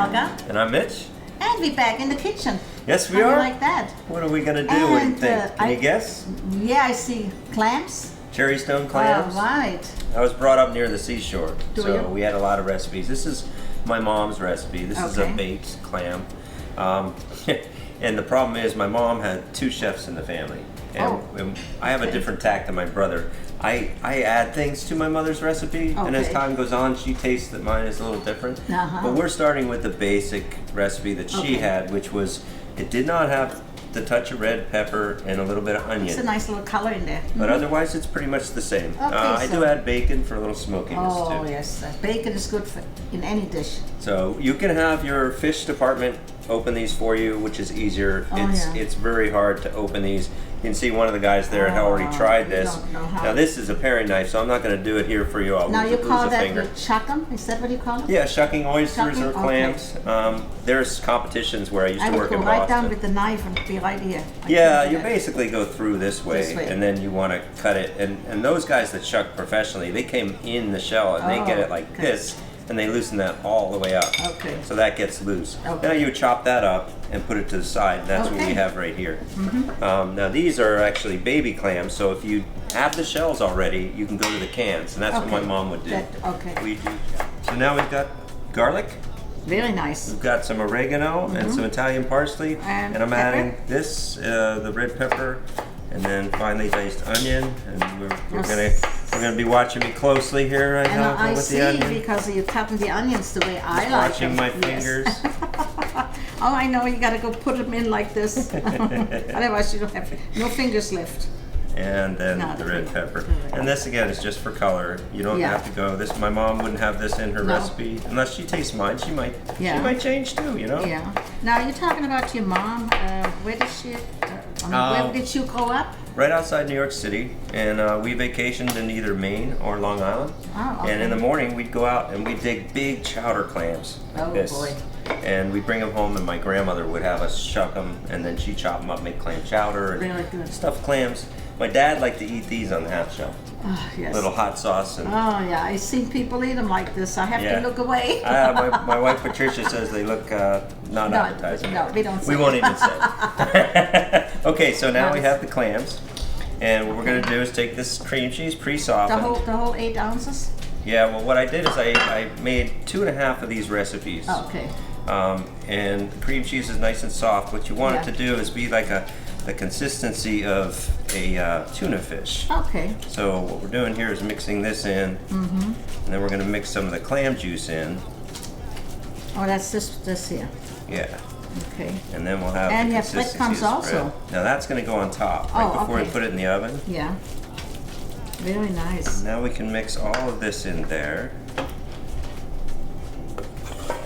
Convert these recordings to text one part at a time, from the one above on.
Helga. And I'm Mitch. And we're back in the kitchen. Yes, we How are. do you like that? What are we going to do? What do you think? Can you guess? Yeah, I see clams. Cherry stone clams. All right. I was brought up near the seashore, so you? we had a lot of recipes. This is my mom's recipe. This is a Okay. baked clam. And the problem is my mom had two chefs in the family. And I have a different tact than my brother. I add things to my mother's recipe, and as time goes on, she tastes that mine is a little different. But we're starting with the basic recipe that she had, which was, it did not have the touch of red pepper and a little bit of onion. It's a nice little color in there. But otherwise, it's pretty much the same. I do add bacon for a little smokiness too. Oh yes, bacon is good in any dish. So you can have your fish department open these for you, which is easier. It's very hard to open these. You can see one of the guys there had already tried this. Now this is a paring knife, so I'm not going to do it here for you. I'll lose a finger. You shuck them? Is that what you call them? Yeah, shucking oysters or clams. There's competitions where I used to work in Boston. I would go right down with the knife and be right here. Yeah, you basically go through this way, and then you want to cut it. And those guys that shuck professionally, they came in the shell and they get it like this, and they loosen that all the way up. So that gets loose. Now you chop that up and put it to the side. That's what we have right here. Now these are actually baby clams, so if you have the shells already, you can go to the cans, and that's what my mom would do. We do. So now we've got garlic. Very nice. We've got some oregano and some Italian parsley, and I'm adding this, the red pepper, and then finely diced onion. And we're gonna be watching me closely here right now with the onion. I see, because you're cutting the onions the way I like them. Watching my fingers. Oh, I know, you gotta go put them in like this. Otherwise you don't have no fingers left. And then the red pepper. And this again is just for color. You don't have to go. This, my mom wouldn't have this in her recipe unless she tastes mine. She might change too, you know. Yeah. Now you're talking about your mom. Where did she? Where did you grow up? Right outside New York City, and we vacationed in either Maine or Long Island. And in the morning we'd go out and we'd dig big chowder clams like this. Boy. And we'd bring them home, and my grandmother would have us shuck them, and then she'd chop them up, make clam chowder and stuffed clams. My dad liked to eat these on the half shell. Little hot sauce. And I've seen people eat them like this. I have to look away. My wife Patricia says they look not appetizing. No, we don't say. We won't even say. Okay, so now we have the clams, and what we're going to do is take this cream cheese pre-softened. The whole 8 ounces? Yeah, well what I did is I made 2.5 of these recipes. And the cream cheese is nice and soft. What you want it to do is be like the consistency of a tuna fish. So what we're doing here is mixing this in, and then we're going to mix some of the clam juice in. Oh, that's this here. Yeah. Okay. And then we'll have and the you have breadcrumbs also. Now that's going to go on top right before we put it in the oven. Yeah. Very nice. And now we can mix all of this in there.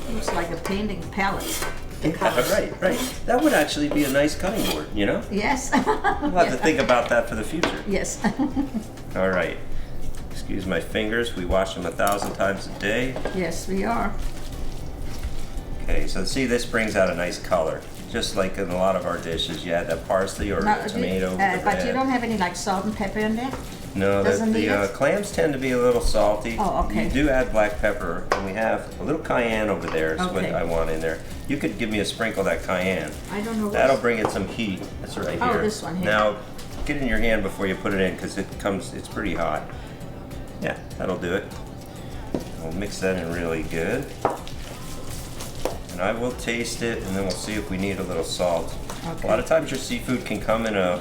Looks like a painting palette. Yeah, right. That would actually be a nice cutting board, you know? Yes. We'll have to think about that for the future. Yes. All right. Excuse my fingers. We wash them 1,000 times a day. Yes, we are. Okay, so see, this brings out a nice color. Just like in a lot of our dishes, you add that parsley or tomato. But you don't have any like salt and pepper in there? No, the clams tend to be a little salty. You do add black pepper, and we have a little cayenne over there is what I want in there. You could give me a sprinkle of that cayenne. I don't know. That'll bring it some heat. That's right here. Oh, this one here. Now, get it in your hand before you put it in, because it's pretty hot. Yeah, that'll do it. We'll mix that in really good. And I will taste it, and then we'll see if we need a little salt. A lot of times your seafood can come in a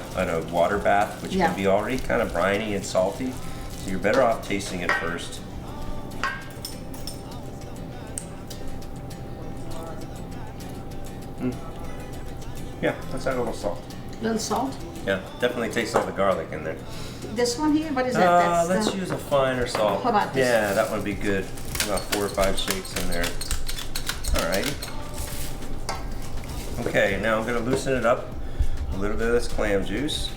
water bath, which can be already kind of briny and salty. So you're better off tasting it first. Yeah, let's add a little salt. A little salt? Yeah, definitely taste all the garlic in there. This one here? What is that? Let's use a finer salt. How about this? Yeah, that would be good. About 4 or 5 shakes in there. Alrighty. Okay, now I'm going to loosen it up. A little bit of this clam juice.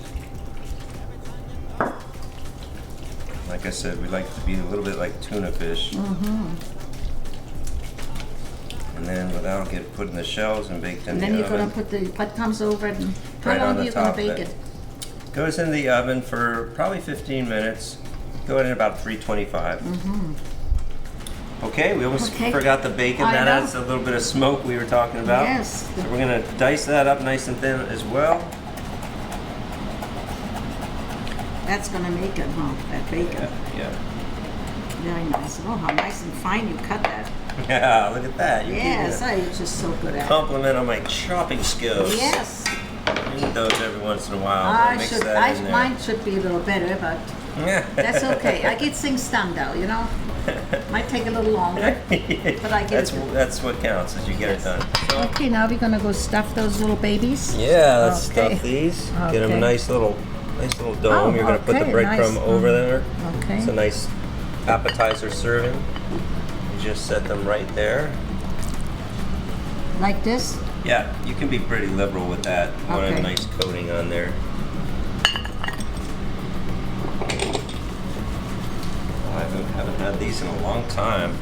Like I said, we like it to be a little bit like tuna fish. And then that'll get put in the shells and baked in the oven. And then you're going to put the breadcrumbs over it, and how long are you going to bake it? Goes in the oven for probably 15 minutes. Go in at about 325. Okay, we almost forgot the bacon. I That know. adds a little bit of smoke we were talking about. Yes. So we're gonna dice that up nice and thin as well. That's gonna make it, huh? That bacon. Yeah. Very nice. Oh, how nice and fine you cut that. Yeah, look at that. You Yes, give me you're just so good a at it. compliment on my chopping skills. Yes. I need those every once in a while. Mix that in there. Mine should be a little better, but that's okay. I get things done though, you know. Might take a little longer, but I get it. That's what counts, is you get it done. So. Okay, now we're gonna go stuff those little babies. Yeah, let's stuff these. Get them a nice little dome. Oh, You're gonna put the breadcrumb over there. Okay. It's a nice appetizer serving. You just set them right there. Like this? Yeah, you can be pretty liberal with that. You want a nice coating on there. I haven't had these in a long time.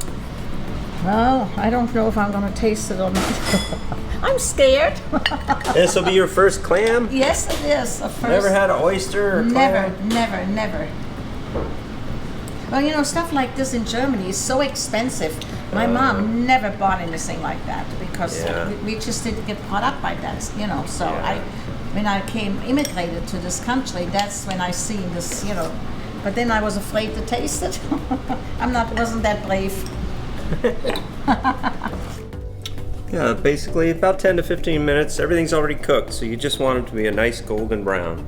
Well, I don't know if I'm gonna taste it or not. I'm scared. This will be your first clam? Yes, it is. Never had an oyster or clam? Never. Well, you know, stuff like this in Germany is so expensive. My mom never bought anything like that because we just didn't get caught up by that, you know. So when I immigrated to this country, that's when I seen this, you know. But then I was afraid to taste it. Wasn't that brave. Yeah, basically about 10 to 15 minutes. Everything's already cooked, so you just want them to be a nice golden brown.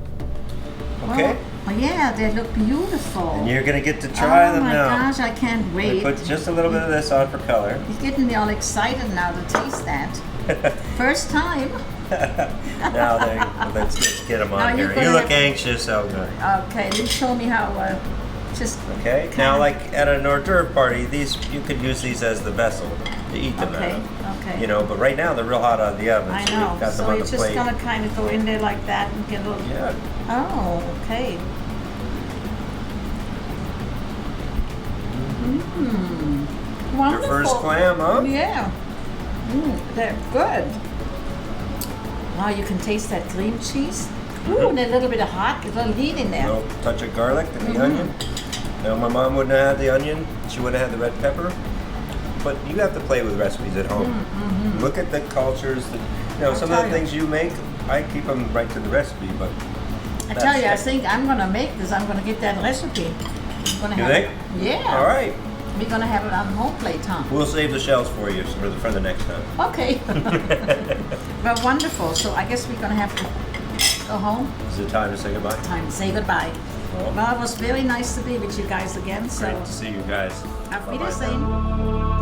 Okay? Oh, yeah, they look beautiful. And you're gonna get to try them now. Oh my gosh, I can't wait. Put just a little bit of this on for color. You're getting me all excited now to taste that. First time. Now let's get them on here. You look anxious, Helga. Okay, you show me how. Okay. Now, like at an hors d'oeuvre party, you could use these as the vessel to eat them out of. Okay. You know, but right now they're real hot out of the oven. I so know. We've got So them on you're the just plate. gonna kind of go in there like that and get a little. Yeah. Oh, okay. Wonderful. Your first clam, huh? Yeah. They're good. Wow, you can taste that cream cheese. Ooh, and a little bit of hot, a little heat in there. A little touch of garlic and the onion. Now, my mom wouldn't have had the onion. She would have had the red pepper. But you have to play with recipes at home. Look at the cultures. Some of the things you make, I keep them right to the recipe. But I tell you, I think I'm gonna make this. I'm gonna get that recipe. You think? Yeah. All right. We're gonna have it on home plate, huh? We'll save the shells for you for the next time. Okay. Well, wonderful. So I guess we're gonna have to go home. Is it time to say goodbye? Time to say goodbye. Well, it was very nice to be with you guys again. So Great to see you guys. Auf Wiedersehen.